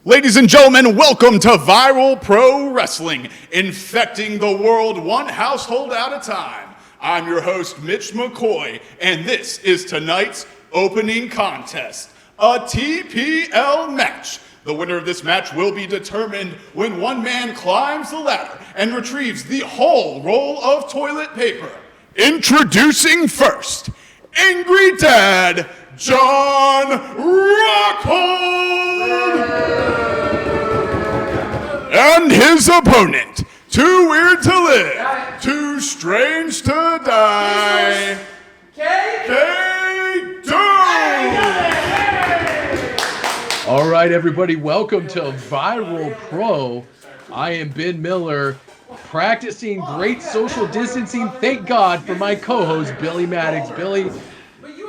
Ladies and gentlemen, welcome to Viral Pro Wrestling, infecting the world one household at a time. I'm your host, Mitch McCoy, and this is tonight's opening contest, a TPL match. The winner of this match will be determined when one man climbs the ladder and retrieves the whole roll of toilet paper. Introducing first, Angry Dad, John Rockhold! And his opponent, too weird to live, too strange to die, K-Doom! All right, everybody, welcome to Viral Pro. I am Ben Miller, practicing great social distancing. Thank God for my co-host, Billy Maddox. Billy,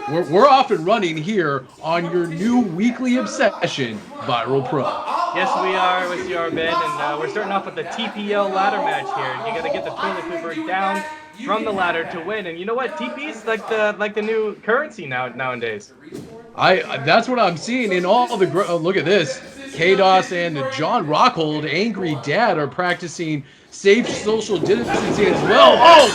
we're off and running here on your new weekly obsession, Viral Pro. Yes, we are with you, Ben, and we're starting off with the TPL ladder match here. You got to get the toilet paper down from the ladder to win. And you know what? TP's like the new currency nowadays. That's what I'm seeing in all the look at this. K-Dos and John Rockhold, Angry Dad, are practicing safe social distancing as well. Oh,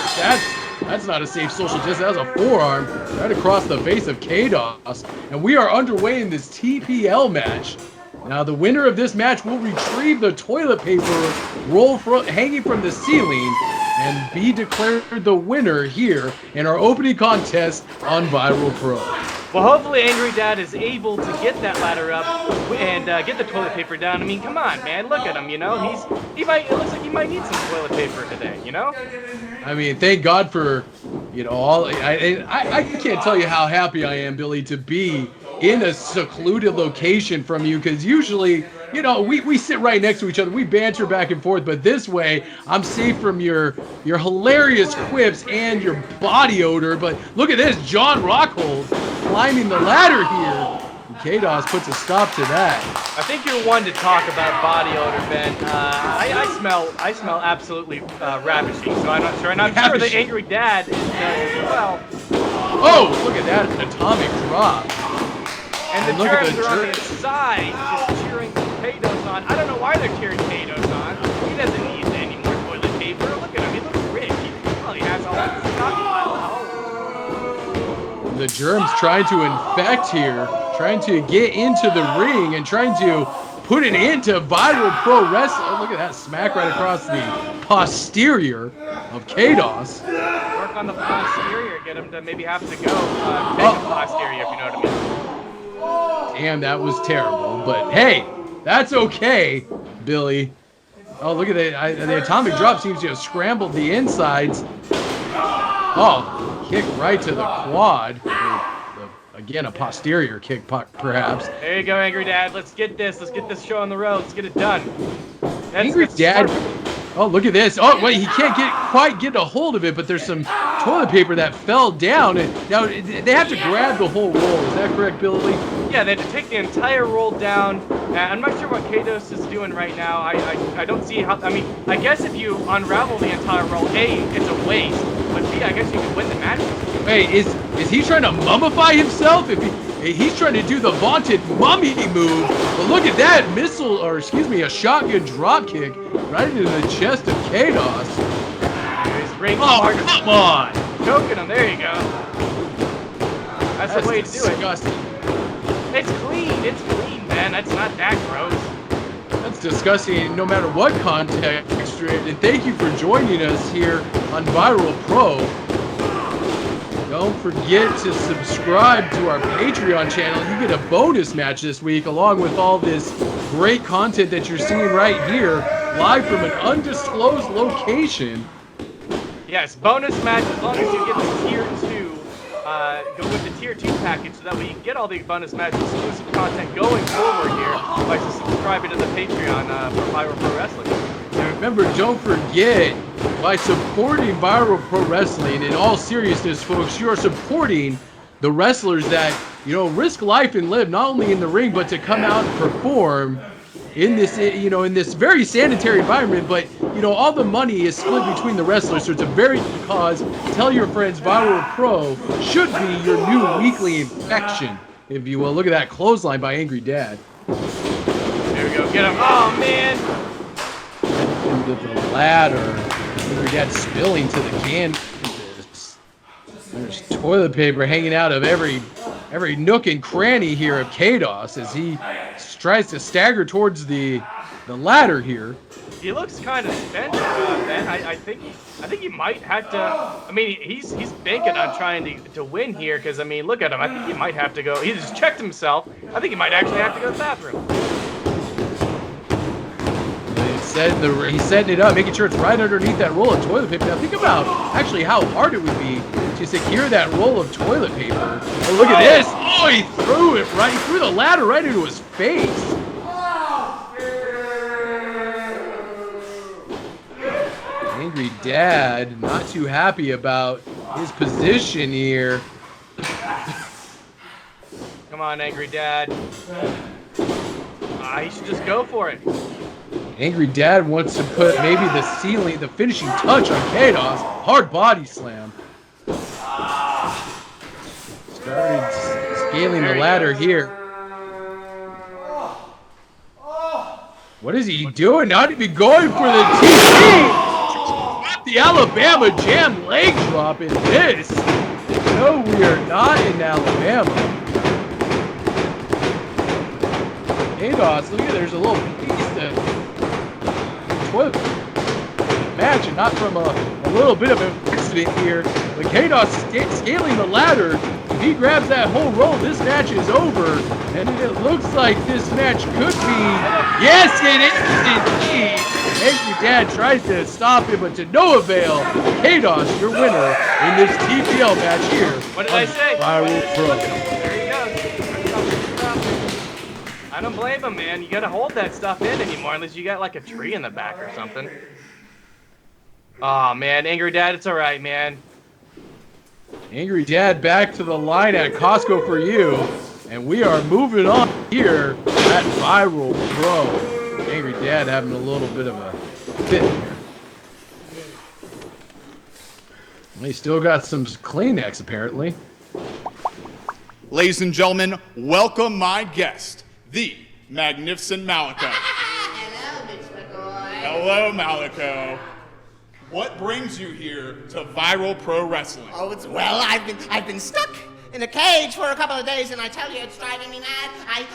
that's not a safe social distance. That was a forearm right across the face of K-Dos. And we are underway in this TPL match. Now, the winner of this match will retrieve the toilet paper roll hanging from the ceiling and be declared the winner here in our opening contest on Viral Pro. Well, hopefully Angry Dad is able to get that ladder up and get the toilet paper down. I mean, come on, man, look at him, you know. It looks like he might need some toilet paper today, you know? I mean, thank God for, I can't tell you how happy I am, Billy, to be in a secluded location from you, because usually, we sit right next to each other, we banter back and forth, but this way, I'm safe from your hilarious quips and your body odor. But look at this, John Rockhold climbing the ladder here. K-Dos puts a stop to that. I think you're one to talk about body odor, Ben. I smell absolutely ravishing, so I'm not sure. And I'm sure the Angry Dad is as well. Oh, look at that atomic drop. And the Germs are on the side, just cheering K-Dos on. I don't know why they're cheering K-Dos on. He doesn't need any more toilet paper. Look at him, he looks rich. He probably has all that stockpile. The Germs trying to infect here, trying to get into the ring and trying to put it into Viral Pro Wrestling. Oh, look at that smack right across the posterior of K-Dos. Work on the posterior, get him to maybe have to go take a posterior, if you know what I mean. Damn, that was terrible. But hey, that's okay, Billy. Oh, look at that. The atomic drop seems to have scrambled the insides. Oh, kick right to the quad. Again, a posterior kick, perhaps. There you go, Angry Dad. Let's get this show on the road. Let's get it done. Angry Dad. Oh, look at this. Oh, wait, he can't quite get a hold of it, but there's some toilet paper that fell down. And now they have to grab the whole roll. Is that correct, Billy? Yeah, they have to take the entire roll down. I'm not sure what K-Dos is doing right now. I don't see how. I mean, I guess if you unravel the entire roll, A, it's a waste. But B, I guess you can win the match. Hey, is he trying to mummify himself? He's trying to do the vaunted mummy move. But look at that a shotgun drop kick right into the chest of K-Dos. Oh, come on! Choking him, there you go. That's the way to do it. Disgusting. It's clean, man. That's not that gross. That's disgusting no matter what context you're in. And thank you for joining us here on Viral Pro. Don't forget to subscribe to our Patreon channel. You get a bonus match this week along with all this great content that you're seeing right here, live from an undisclosed location. Yes, bonus match as long as you get the tier 2. Go with the tier 2 package so that way you can get all the bonus match exclusive content going forward here by subscribing to the Patreon for Viral Pro Wrestling. And remember, don't forget, by supporting Viral Pro Wrestling, in all seriousness, folks, you are supporting the wrestlers that, risk life and live not only in the ring, but to come out and perform in this, in this very sanitary environment. But, all the money is split between the wrestlers, so it's a very good cause. Tell your friends, Viral Pro should be your new weekly infection, if you will. Look at that clothesline by Angry Dad. There we go. Get him. Oh, man. Into the ladder. Angry Dad spilling to the canvas. There's toilet paper hanging out of every nook and cranny here of Kados as he tries to stagger towards the ladder here. He looks kind of spent, Ben. I think he might have to. I mean, he's banking on trying to win here because I mean, look at him. I think he might have to go. He just checked himself. I think he might actually have to go to the bathroom. He's setting it up, making sure it's right underneath that roll of toilet paper. Now think about actually how hard it would be to secure that roll of toilet paper. Oh, look at this! Oh, he threw it right through the ladder right into his face. Angry Dad, not too happy about his position here. Come on, Angry Dad. He should just go for it. Angry Dad wants to put maybe the finishing touch on Kados. Hard body slam. Started scaling the ladder here. What is he doing? Not even going for the TV. The Alabama Jam leg drop in this. No, we are not in Alabama. Kados, look at there's a little piece that toilet match, and not from a little bit of an accident here. But Kados scaling the ladder. If he grabs that whole roll, this match is over. And it looks like this match could be. Yes, it is indeed. Angry Dad tries to stop him, but to no avail. Kados, your winner in this TPL match here. What did I say? Viral Pro. There you go. I don't blame him, man. You gotta hold that stuff in anymore unless you got like a tree in the back or something. Oh man, Angry Dad, it's alright, man. Angry Dad back to the line at Costco for you. And we are moving on here at Viral Pro. Angry Dad having a little bit of a fit here. He still got some Kleenex, apparently. Ladies and gentlemen, welcome my guest, the magnificent Malico. Hello, Mitch McCoy. Hello, Malico. What brings you here to Viral Pro Wrestling? Oh, I've been stuck in a cage for a couple of days, and I tell you, it's driving me mad.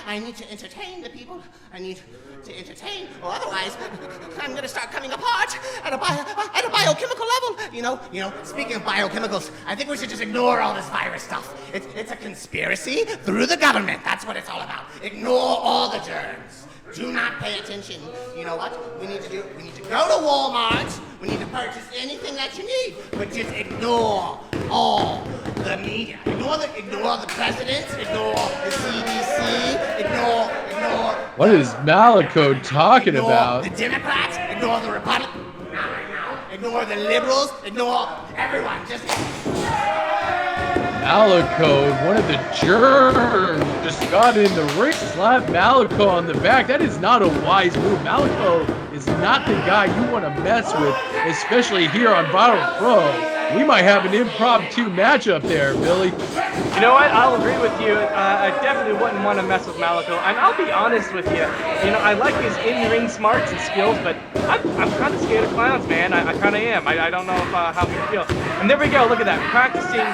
I need to entertain the people. I need to entertain, or otherwise, I'm gonna start coming apart at a biochemical level. You know. Speaking of biochemicals, I think we should just ignore all this virus stuff. It's a conspiracy through the government. That's what it's all about. Ignore all the germs. Do not pay attention. You know what we need to do? We need to go to Walmart. We need to purchase anything that you need, but just ignore all the media. Ignore the presidents. Ignore the CDC. Ignore. What is Malico talking about? The Democrats. Ignore the Republicans. Ignore the liberals. Ignore everyone. Just. Malico, one of the germs, just got in the ring, slapped Malico on the back. That is not a wise move. Malico is not the guy you want to mess with, especially here on Viral Pro. We might have an impromptu matchup there, Billy. You know what? I'll agree with you. I definitely wouldn't want to mess with Malico. And I'll be honest with you. You know, I like his in-ring smarts and skills, but I'm kind of scared of clowns, man. I kind of am. I don't know how you feel. And there we go. Look at that. Practicing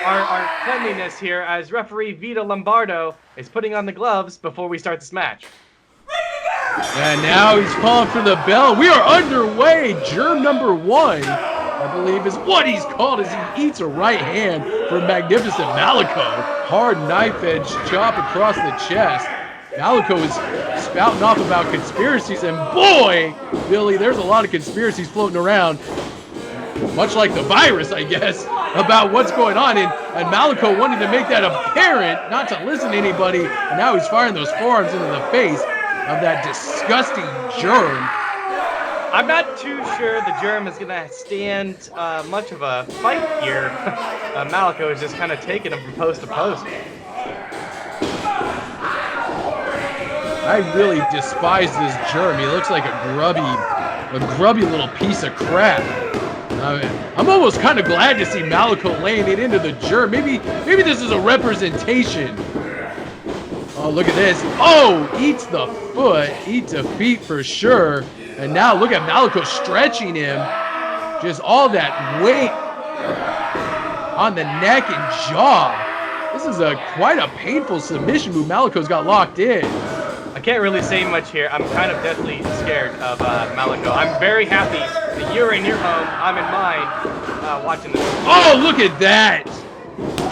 our cleanliness here as referee Vito Lombardo is putting on the gloves before we start this match. And now he's calling for the bell. We are underway. Germ number 1, I believe, is what he's called as he eats a right hand from magnificent Malico. Hard knife edge chop across the chest. Malico is spouting off about conspiracies, and boy, Billy, there's a lot of conspiracies floating around. Much like the virus, I guess, about what's going on. And Malico wanted to make that apparent, not to listen to anybody. And now he's firing those forearms into the face of that disgusting germ. I'm not too sure the germ is going to stand much of a fight here. Malico is just kind of taking him from post to post. I really despise this germ. He looks like a grubby little piece of crap. I'm almost kind of glad to see Malico laying it into the germ. Maybe this is a representation Oh, look at this. Oh, eats the foot. Eats a feet for sure. And now look at Malico stretching him. Just all that weight on the neck and jaw. This is quite a painful submission move. Malico's got locked in. I can't really say much here. I'm kind of deathly scared of Malico. I'm very happy that you're in your home, I'm in mine, watching this. Oh, look at that.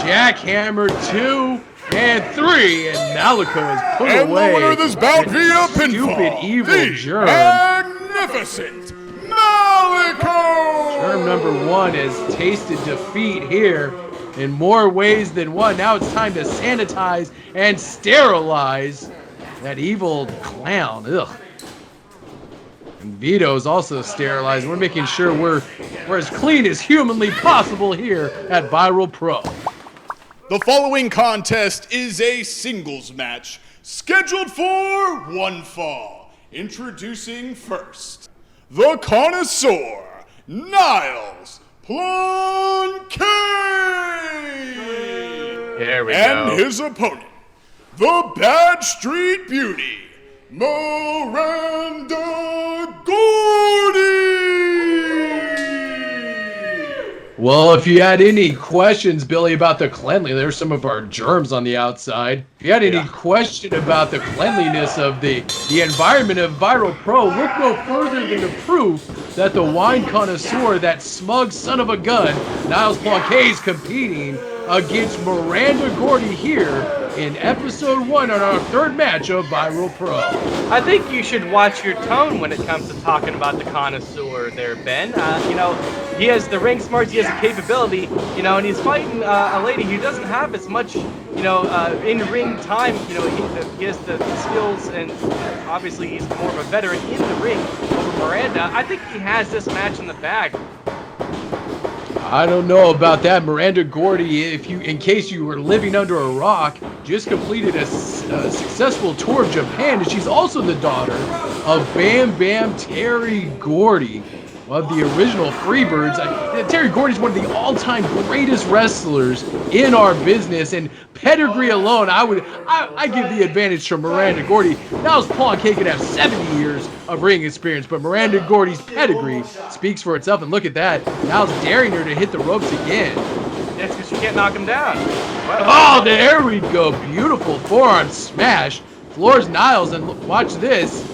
Jackhammer 2 and 3, and Malico is put And away. the winner of this bout via Stupid pinfall, evil the Germ. magnificent Malico! Germ number 1 has tasted defeat here in more ways than one. Now it's time to sanitize and sterilize that evil clown. Ugh. And Vito's also sterilized. We're making sure we're as clean as humanly possible here at Viral Pro. The following contest is a singles match scheduled for one fall. Introducing first, the connoisseur, Niles, Plonk. Here we And go. his opponent, the Bad Street Beauty, Miranda Gordy. Well, if you had any questions, Billy, about the cleanliness, there's some of our germs on the outside. If you had any question about the cleanliness of the environment of Viral Pro, look no further than the proof that the wine connoisseur, that smug son of a gun, Niles Plonk, is competing against Miranda Gordy here in episode 1 on our third match of Viral Pro. I think you should watch your tone when it comes to talking about the connoisseur there, Ben. He has the ring smarts, he has the capability, and he's fighting a lady who doesn't have as much, in-ring time. He has the skills, and obviously he's more of a veteran in the ring over Miranda. I think he has this match in the bag. I don't know about that. Miranda Gordy, in case you were living under a rock, just completed a successful tour of Japan, and she's also the daughter of Bam Bam Terry Gordy, one of the original Freebirds. Terry Gordy's one of the all-time greatest wrestlers in our business, and pedigree alone, I give the advantage to Miranda Gordy. Niles Plonk could have 70 years of ring experience, but Miranda Gordy's pedigree speaks for itself. And look at that, Niles daring her to hit the ropes again. That's because you can't knock him down. Oh, there we go. Beautiful forearm smash. Floors Niles, and watch this.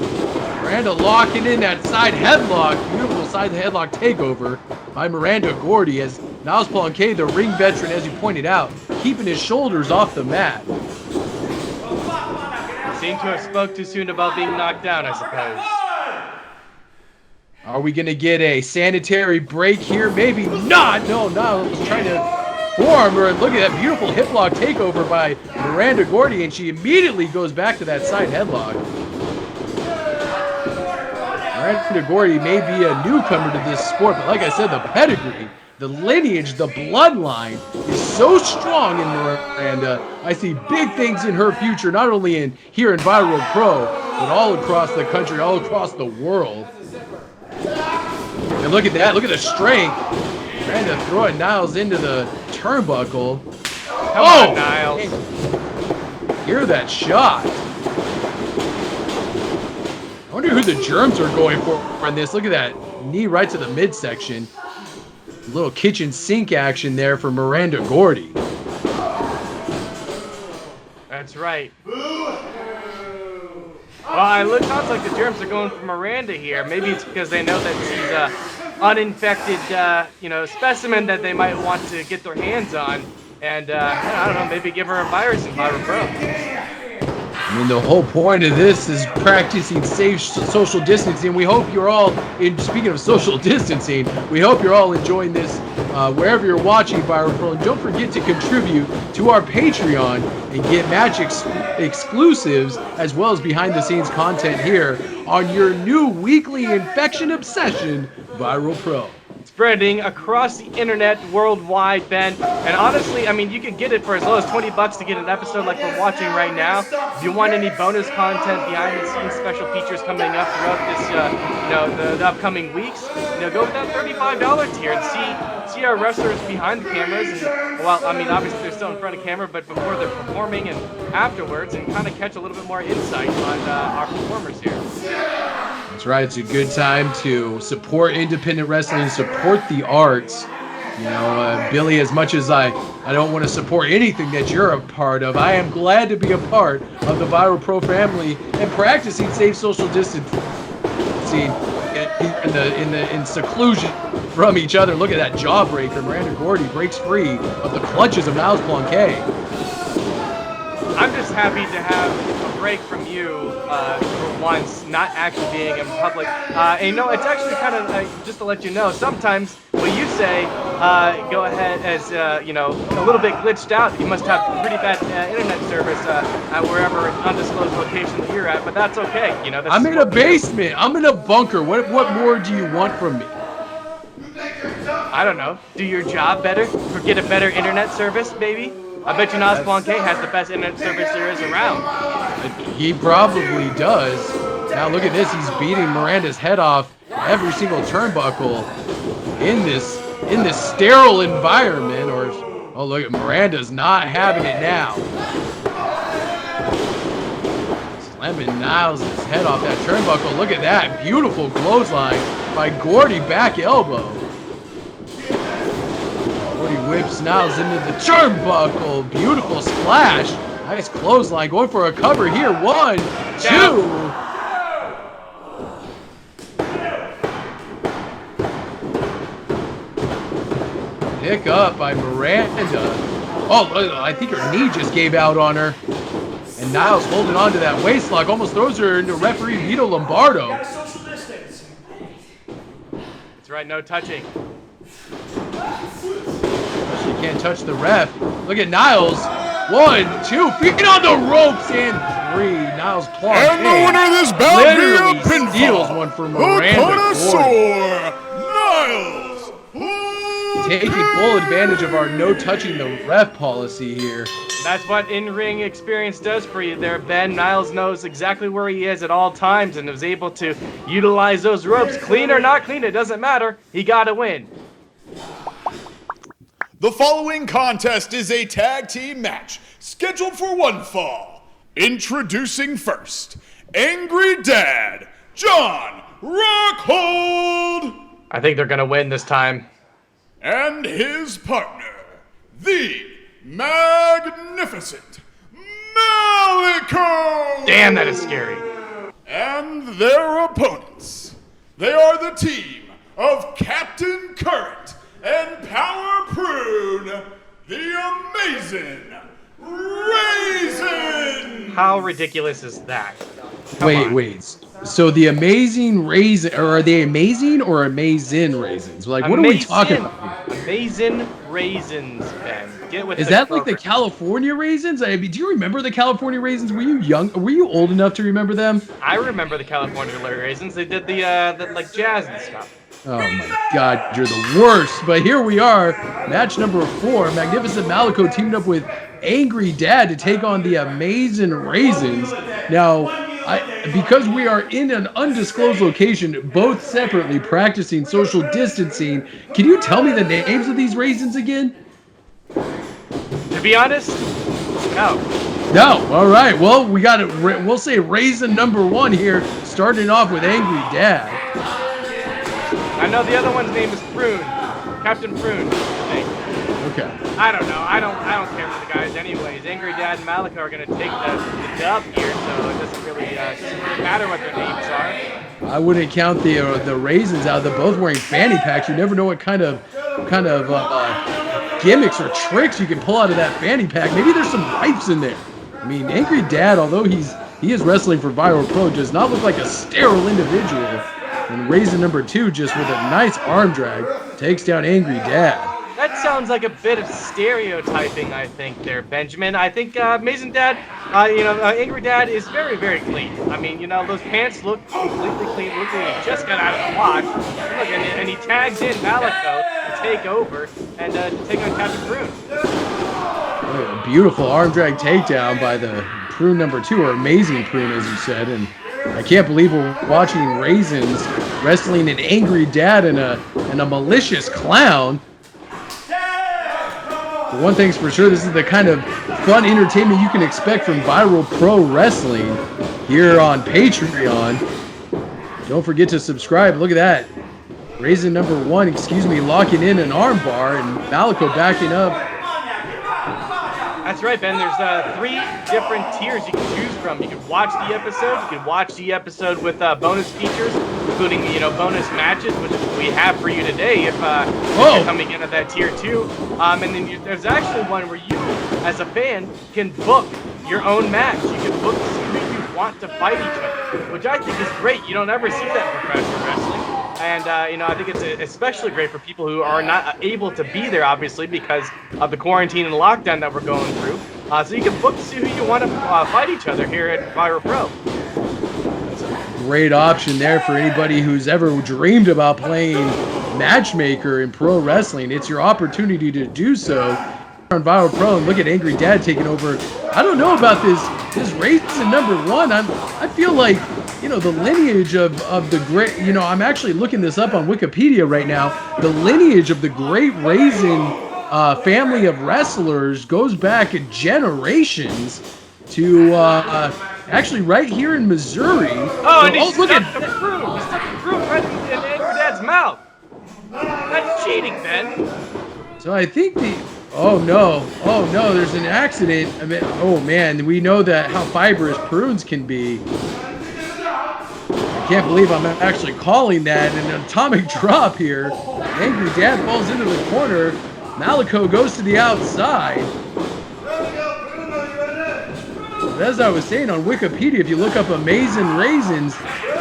Miranda locking in that side headlock. Beautiful side headlock takeover by Miranda Gordy, as Niles Plonk, the ring veteran, as you pointed out, keeping his shoulders off the mat. Seem to have spoke too soon about being knocked down, I suppose. Are we going to get a sanitary break here? Maybe not. No, Niles trying to forearm her, and look at that beautiful hip lock takeover by Miranda Gordy, and she immediately goes back to that side headlock. Miranda Gordy may be a newcomer to this sport, but like I said, the pedigree, the lineage, the bloodline is so strong in Miranda. I see big things in her future, not only here in Viral Pro, but all across the country, all across the world. And look at that, look at the strength. Miranda throwing Niles into the turnbuckle. Come on, Niles. Hear that shot. I wonder who the germs are going for on this. Look at that knee right to the midsection. A little kitchen sink action there for Miranda Gordy. That's right. Well, it sounds like the germs are going for Miranda here. Maybe it's because they know that she's a uninfected, specimen that they might want to get their hands on, and I don't know, maybe give her a virus in Viral Pro. I mean, the whole point of this is practicing safe social distancing. We hope you're all, speaking of social distancing, we hope you're all enjoying this wherever you're watching Viral Pro. And don't forget to contribute to our Patreon and get match exclusives as well as behind-the-scenes content here on your new weekly infection obsession, Viral Pro. It's spreading across the internet worldwide, Ben. And honestly, I mean, you can get it for as low as $20 to get an episode like we're watching right now. If you want any bonus content, behind-the-scenes special features coming up throughout this, the upcoming weeks, go with that $35 tier and see our wrestlers behind the cameras. And, well, I mean, obviously they're still in front of camera, but before they're performing and afterwards, and kind of catch a little bit more insight on our performers here. That's right. It's a good time to support independent wrestling, support the arts. Billy, as much as I don't want to support anything that you're a part of, I am glad to be a part of the Viral Pro family and practicing safe social distancing in seclusion from each other. Look at that jawbreaker. Miranda Gordy breaks free of the clutches of Niles Plonk. I'm just happy to have a break from you for once, not actually being in public. And it's actually kind of, just to let you know, sometimes what you say, go ahead as, a little bit glitched out. You must have pretty bad internet service at wherever undisclosed location that you're at, but that's okay. I'm in a basement. I'm in a bunker. What more do you want from me? I don't know. Do your job better? Or get a better internet service, maybe? I bet you Niles Plonk has the best internet service there is around. He probably does. Now look at this. He's beating Miranda's head off every single turnbuckle in this sterile environment. Oh, look at Miranda's not having it now. Slamming Niles' head off that turnbuckle. Look at that beautiful clothesline by Gordy, back elbow. Gordy whips Niles into the turnbuckle. Beautiful splash. Nice clothesline. Going for a cover here. 1, 2. Pick up by Miranda. Oh, I think her knee just gave out on her. And Niles holding on to that waist lock. Almost throws her into referee Vito Lombardo. That's right. No touching. She can't touch the ref. Look at Niles. 1, 2, feet on the ropes, and 3. Niles Plonk. And the winner of this bout via pinfall, steals one for Miranda. Niles. Taking full advantage of our no touching the ref policy here. That's what in-ring experience does for you there, Ben. Niles knows exactly where he is at all times and is able to utilize those ropes. Clean or not clean, it doesn't matter. He got to win. The following contest is a tag team match scheduled for one fall. Introducing first, Angry Dad, John Rockhold. I think they're going to win this time. And his partner, the magnificent Malico. Damn, that is scary. And their opponents, they are the team of Captain Current and Power Prune, the Amazin Raisins. How ridiculous is that? Wait. So the Amazing Raisin, or are they amazing or Amazin Raisins? Like, what are we talking about? Amazin Raisins, Ben. Get with Is that like the California Raisins? I mean, do you remember the California Raisins? Were you young? Were you old enough to remember them? I remember the California Raisins. They did the like jazz and stuff. Oh my God, you're the worst. But here we are, match number 4. Magnificent Malico teamed up with Angry Dad to take on the Amazing Raisins. Now, because we are in an undisclosed location, both separately practicing social distancing, can you tell me the names of these raisins again? To be honest, no. No. All right. Well, we'll say raisin number 1 here, starting off with Angry Dad. I know the other one's name is Prune, Captain Prune, I think. Okay. I don't know. I don't care for the guys anyways. Angry Dad and Malico are gonna take the dub here, so it doesn't really matter what their names are. I wouldn't count the raisins out. They're both wearing fanny packs. You never know what kind of gimmicks or tricks you can pull out of that fanny pack. Maybe there's some pipes in there. I mean, Angry Dad, although he is wrestling for Viral Pro, does not look like a sterile individual. And Raisin number 2, just with a nice arm drag, takes down Angry Dad. That's sounds like a bit of stereotyping, I think, there, Benjamin. I think Amazin Dad, Angry Dad is very, very clean. I mean, those pants look completely clean, look like he just got out of the wash. Look, and he tags in Malico to take over and to take on Captain Prune. A beautiful arm drag takedown by the Prune number 2, or Amazing Prune, as you said. And I can't believe we're watching Raisins wrestling an Angry Dad and a malicious clown. But one thing's for sure, this is the kind of fun entertainment you can expect from Viral Pro Wrestling here on Patreon. Don't forget to subscribe. Look at that. Raisin number 1, locking in an arm bar, and Malico backing up. That's right, Ben. There's 3 different tiers you can choose from. You can watch the episode. You can watch the episode with bonus features, including bonus matches, which we have for you today if you're coming in at that tier 2. And then there's actually one where you, as a fan, can book your own match. You can book who you want to fight each other, which I think is great. You don't ever see that in professional wrestling. And, I think it's especially great for people who are not able to be there, obviously, because of the quarantine and lockdown that we're going through. So you can book to see who you want to fight each other here at Viral Pro. That's a great option there for anybody who's ever dreamed about playing matchmaker in pro wrestling. It's your opportunity to do so on Viral Pro. And look at Angry Dad taking over. I don't know about this Raisin number 1. I feel like, the lineage of the great, I'm actually looking this up on Wikipedia right now. The lineage of the great Raisin family of wrestlers goes back generations to actually right here in Missouri. Oh, and he stuck the fruit. He stuck the fruit right in Angry Dad's mouth. That's cheating, Ben. So I think oh no, there's an accident. I mean, oh man, we know that how fibrous prunes can be. I can't believe I'm actually calling that an atomic drop here. Angry Dad falls into the corner. Malico goes to the outside. As I was saying on Wikipedia, if you look up Amazin Raisins,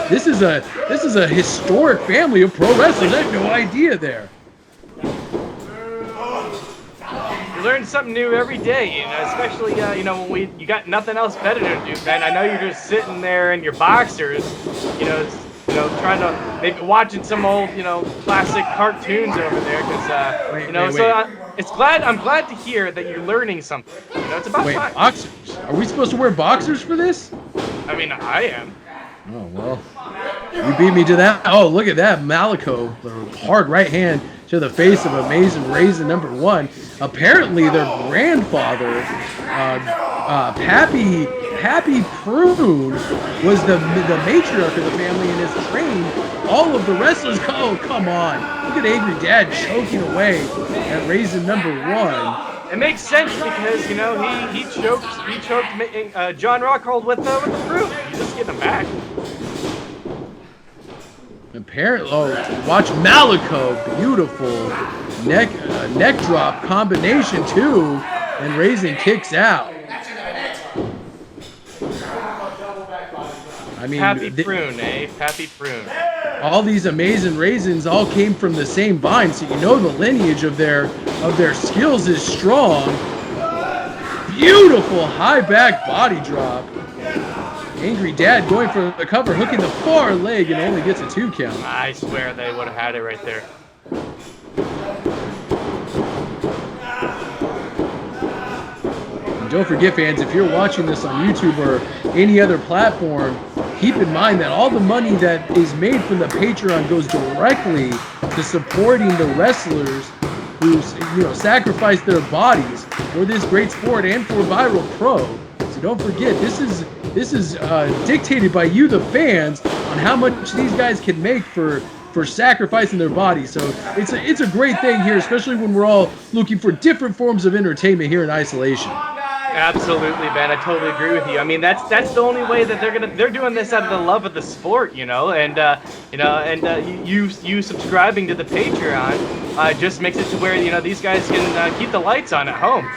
this is a historic family of pro wrestlers. I had no idea there. You learn something new every day, especially when you got nothing else better to do, Ben. I know you're just sitting there in your boxers, trying to maybe watching some old, classic cartoons over there, because I'm glad to hear that you're learning something. It's about time. Boxers? Are we supposed to wear boxers for this? I mean, I am. Oh well, you beat me to that. Oh, look at that, Malico, the hard right hand to the face of Amazing Raisin number 1. Apparently, their grandfather, Pappy Prune, was the matriarch of the family and has trained all of the wrestlers. Oh, come on! Look at Angry Dad choking away at Raisin number 1. It makes sense because he choked John Rockhold with the fruit. He's just getting him back. Apparently, watch Malico, beautiful neck drop combination 2, and Raisin kicks out. I mean, Pappy Prune, eh? Pappy Prune. All these Amazing Raisins all came from the same vine, so the lineage of their skills is strong. Beautiful high back body drop. Angry Dad going for the cover, hooking the far leg, and only gets a 2 count. I swear they would have had it right there. And don't forget, fans, if you're watching this on YouTube or any other platform, keep in mind that all the money that is made from the Patreon goes directly to supporting the wrestlers who sacrifice their bodies for this great sport and for Viral Pro. So don't forget, this is dictated by you, the fans, on how much these guys can make for sacrificing their bodies. So it's a great thing here, especially when we're all looking for different forms of entertainment here in isolation. Absolutely, Ben. I totally agree with you. I mean, that's the only way that they're doing this out of the love of the sport, you subscribing to the Patreon just makes it to where these guys can keep the lights on at home.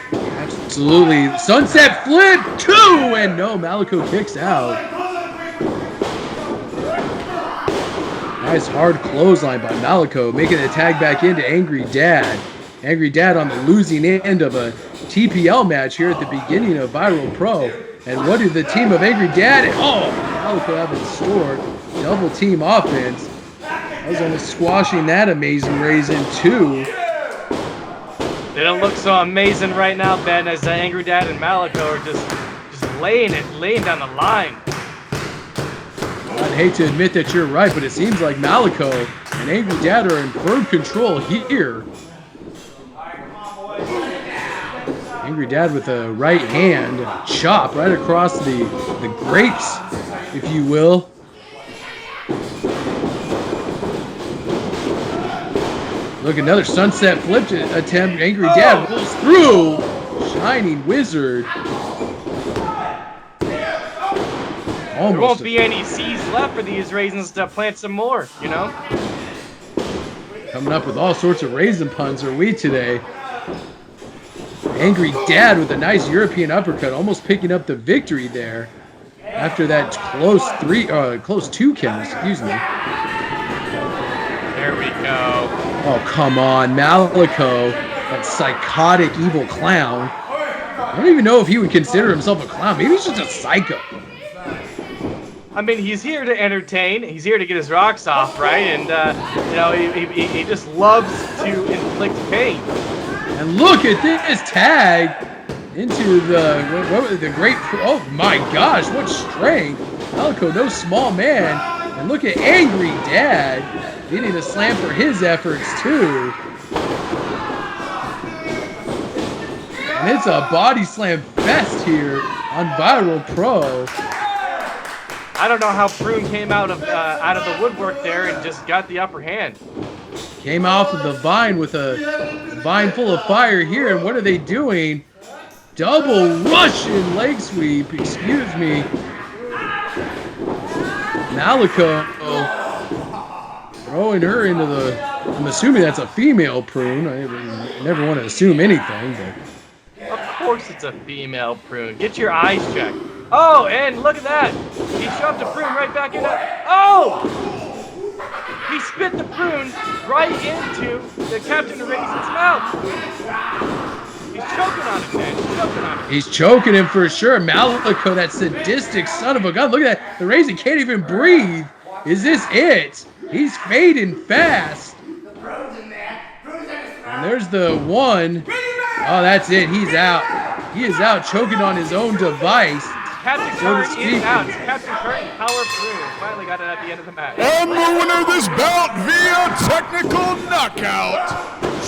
Absolutely. Sunset flip 2, and no, Malico kicks out. Nice hard clothesline by Malico, making the tag back into Angry Dad. Angry Dad on the losing end of a TPL match here at the beginning of Viral Pro. And what did the team of Angry Dad and Malico have in store? Double team offense. I was almost squashing that Amazin Raisin too. They don't look so amazing right now, Ben, as Angry Dad and Malico are just laying down the line. I'd hate to admit that you're right, but it seems like Malico and Angry Dad are in firm control here. Angry Dad with a right hand chop right across the grapes, if you will. Look, another sunset flip attempt. Angry Dad rolls through. Shining Wizard. There won't be any seeds left for these raisins to plant some more, you know? Coming up with all sorts of raisin puns are we today. Angry Dad with a nice European uppercut, almost picking up the victory there after that close two count, excuse me. There we go. Oh, come on, Malico, that psychotic evil clown. I don't even know if he would consider himself a clown. Maybe he's just a psycho. I mean, he's here to entertain. He's here to get his rocks off, right? And, you know, he just loves to inflict pain. And look at this tag into the great... Oh, my gosh, what strength. Malico, no small man. And look at Angry Dad getting a slam for his efforts, too. And it's a body slam fest here on Viral Pro. I don't know how Prune came out of the woodwork there and just got the upper hand. Came off of the vine with a vine full of fire here, and what are they doing? Double Russian leg sweep, excuse me. Malico throwing her into the... I'm assuming that's a female Prune. I never want to assume anything, but... Of course it's a female Prune. Get your eyes checked. Oh, and look at that. He shoved the Prune right back in. Oh! He spit the Prune right into the Captain of Raisin's mouth. He's choking on it, man. He's choking on it. He's choking him for sure. Malico, that sadistic son of a gun. Look at that. The Raisin can't even breathe. Is this it? He's fading fast. And there's the one. Oh, that's it. He's out. He is out choking on his own device. Captain Curtin is out. Captain Curtin, power Prune. Finally got it at the end of the match. And the winner of this bout via technical knockout,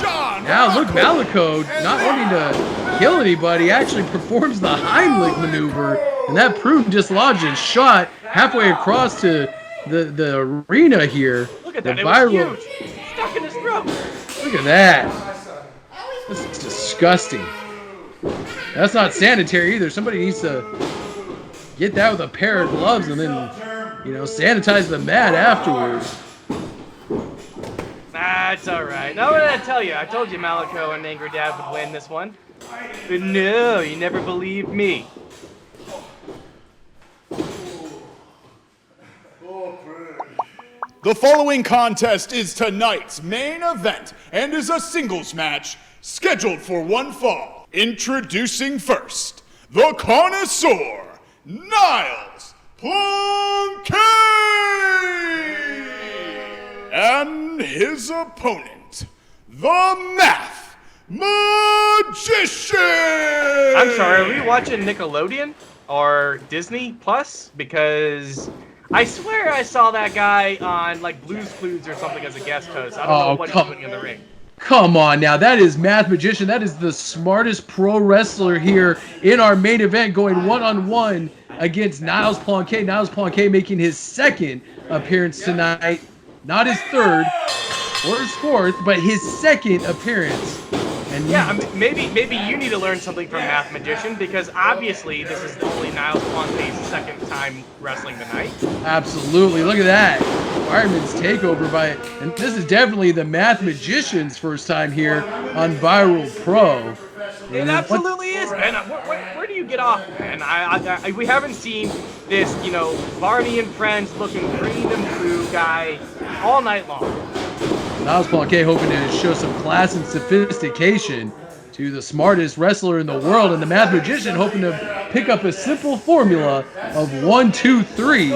John. Now look, Malico, not wanting to kill anybody, actually performs the Heimlich maneuver, and that Prune dislodges shot halfway across to the arena here. Look at that, it was huge. Stuck in his throat. Look at that. That's disgusting. That's not sanitary either. Somebody needs to get that with a pair of gloves and then, you know, sanitize the mat afterwards. Nah, it's all right. Now what did I tell you? I told you Malico and Angry Dad would win this one. But no, you never believed me. The following contest is tonight's main event and is a singles match scheduled for one fall. Introducing first, the connoisseur, Niles, Plonk, and his opponent, the Math Magician. I'm sorry, are we watching Nickelodeon or Disney Plus? Because I swear I saw that guy on like Blue's Clues or something as a guest host. I don't know what he's doing in the ring. Come on now, that is Math Magician. That is the smartest pro wrestler here in our main event, going one-on-one against Niles Plonk. Niles Plonk making his second appearance tonight. Not his third or his fourth, but his second appearance. And yeah, I mean, maybe you need to learn something from Math Magician, because obviously this is only Niles Plonk's second time wrestling tonight. Absolutely, look at that. Fireman's takeover and this is definitely the Math Magician's first time here on Viral Pro. It absolutely is, man. Where do you get off, man? We haven't seen this, you know, Barney and Friends looking green and blue guy all night long. Niles Plonk hoping to show some class and sophistication to the smartest wrestler in the world, and the Math Magician hoping to pick up a simple formula of 1, 2, 3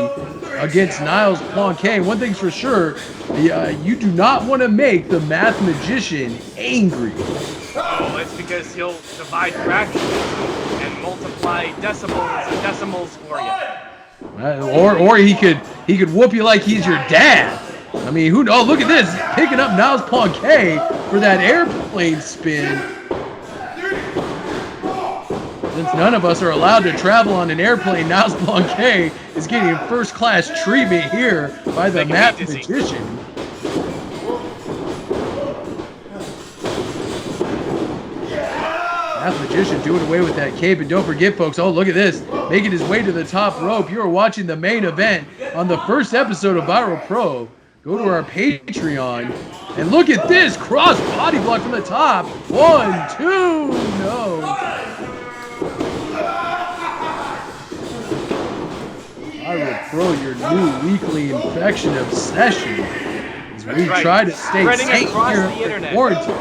against Niles Plonk. One thing's for sure, you do not want to make the Math Magician angry. Oh, it's because he'll divide fractions and multiply decimals for you. Or he could whoop you like he's your dad. I mean, oh, look at this, picking up Niles Plonk for that airplane spin. Since none of us are allowed to travel on an airplane, Niles Plonk is getting first-class treatment here by the Math Magician. Math Magician doing away with that cape, and don't forget, folks, oh, look at this, making his way to the top rope. You are watching the main event on the first episode of Viral Pro. Go to our Patreon, and look at this, cross body block from the top. 1, 2, no. Viral Pro, your new weekly infection obsession, as we try to stay safe here in quarantine.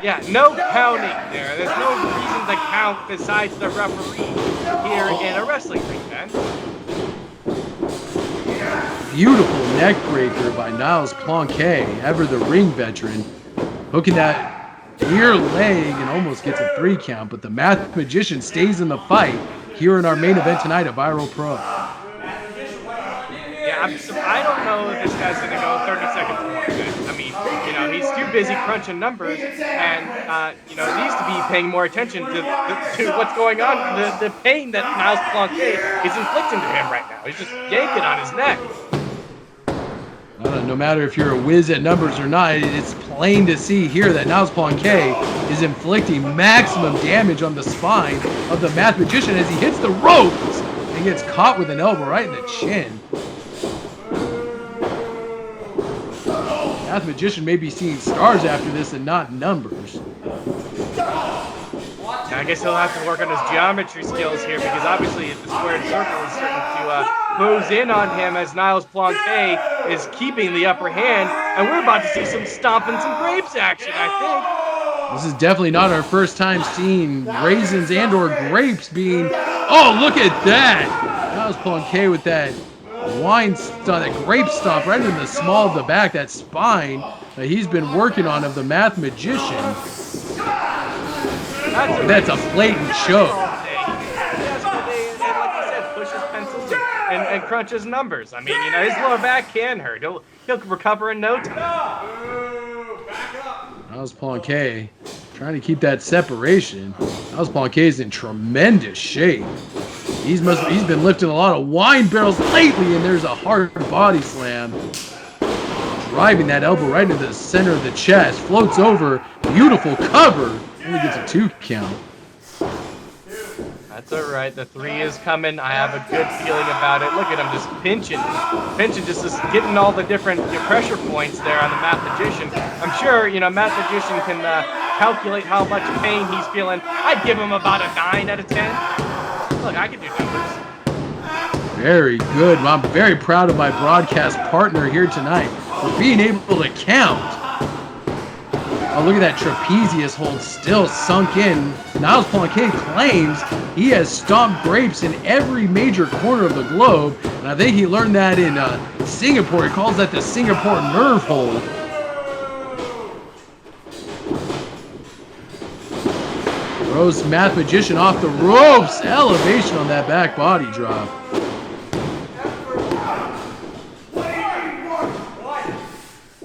Yeah, no counting there. There's no reason to count besides the referee here in a wrestling ring, man. Beautiful neck breaker by Niles Plonk, ever the ring veteran, hooking that rear leg and almost gets a 3 count, but the Math Magician stays in the fight here in our main event tonight at Viral Pro. Yeah, I don't know if this guy's going to go 30 seconds more. I mean, he's too busy crunching numbers, and, needs to be paying more attention to what's going on, the pain that Niles Plonk is inflicting to him right now. He's just yanking on his neck. No matter if you're a whiz at numbers or not, it's plain to see here that Niles Plonk is inflicting maximum damage on the spine of the Math Magician as he hits the ropes and gets caught with an elbow right in the chin. Math Magician may be seeing stars after this and not numbers. I guess he'll have to work on his geometry skills here, because obviously the squared circle is starting to close in on him as Niles Plonk is keeping the upper hand, and we're about to see some stomping some grapes action, I think. This is definitely not our first time seeing raisins and or grapes being... Oh, look at that! Niles Plonk with that wine stomp, that grape stomp right in the small of the back, that spine that he's been working on of the Math Magician. That's a blatant choke. Yes, but like you said, push his pencils and crunch his numbers. I mean, his lower back can hurt. He'll recover in no time. Niles Plonk trying to keep that separation. Niles Plonk is in tremendous shape. He's been lifting a lot of wine barrels lately, and there's a hard body slam. Driving that elbow right into the center of the chest. Floats over. Beautiful cover. Only gets a 2 count. That's all right. The 3 is coming. I have a good feeling about it. Look at him just pinching, just getting all the different pressure points there on the Math Magician. I'm sure, Math Magician can calculate how much pain he's feeling. I'd give him about a 9 out of 10. Look, I can do numbers. Very good. I'm very proud of my broadcast partner here tonight for being able to count. Oh, look at that trapezius hold still sunk in. Niles Plonk claims he has stomped grapes in every major corner of the globe, and I think he learned that in Singapore. He calls that the Singapore nerve hold. Throws Math Magician off the ropes. Elevation on that back body drop.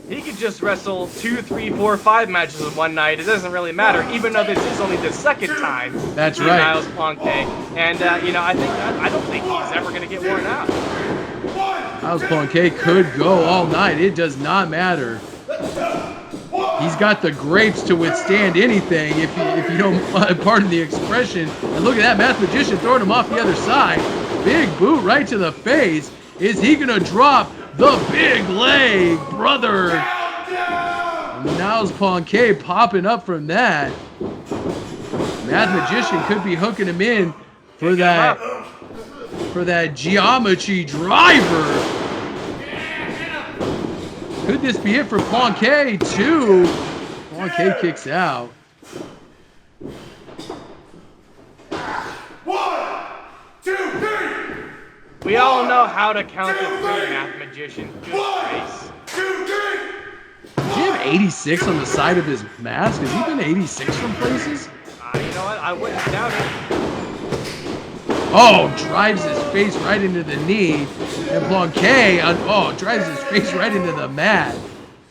He could just wrestle 2, 3, 4, 5 matches in one night. It doesn't really matter, even though this is only the second time. That's right. Niles Plonk, and I don't think he's ever going to get worn out. Niles Plonk could go all night. It does not matter. He's got the grapes to withstand anything, if you don't pardon the expression. And look at that Math Magician throwing him off the other side. Big boot right to the face. Is he going to drop the big leg, brother? Niles Plonk popping up from that. Math Magician could be hooking him in for that for that geometry driver. Could this be it for Plonk? 2? Plonk kicks out. 1, 2, 3. We all know how to count to 3, Math Magician. Good grace. 2, 3. Does he have 86 on the side of his mask? Has he been 86 from places? You know what? I wouldn't doubt it. Oh, drives his face right into the knee. And Plonk, drives his face right into the mat.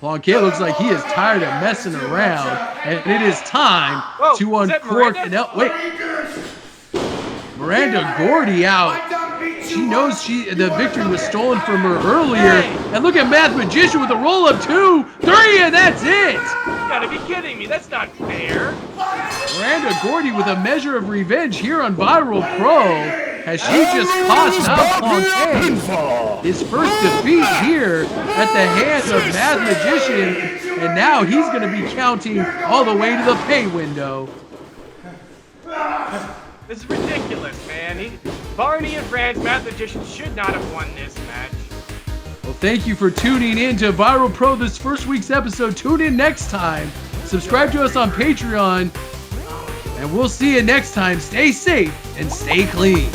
Plonk looks like he is tired of messing around. And it is time to uncork an wait. Miranda Gordy out. She knows the victory was stolen from her earlier. And look at Math Magician with a roll-up 2, 3, and that's it. You gotta be kidding me. That's not fair. Miranda Gordy with a measure of revenge here on Viral Pro, as she just cost out Plonk his first defeat here at the hands of Math Magician, and now he's going to be counting all the way to the pay window. This is ridiculous, man. Barney and France, Math Magician should not have won this match. Well, thank you for tuning in to Viral Pro this first week's episode. Tune in next time. Subscribe to us on Patreon. And we'll see you next time. Stay safe and stay clean.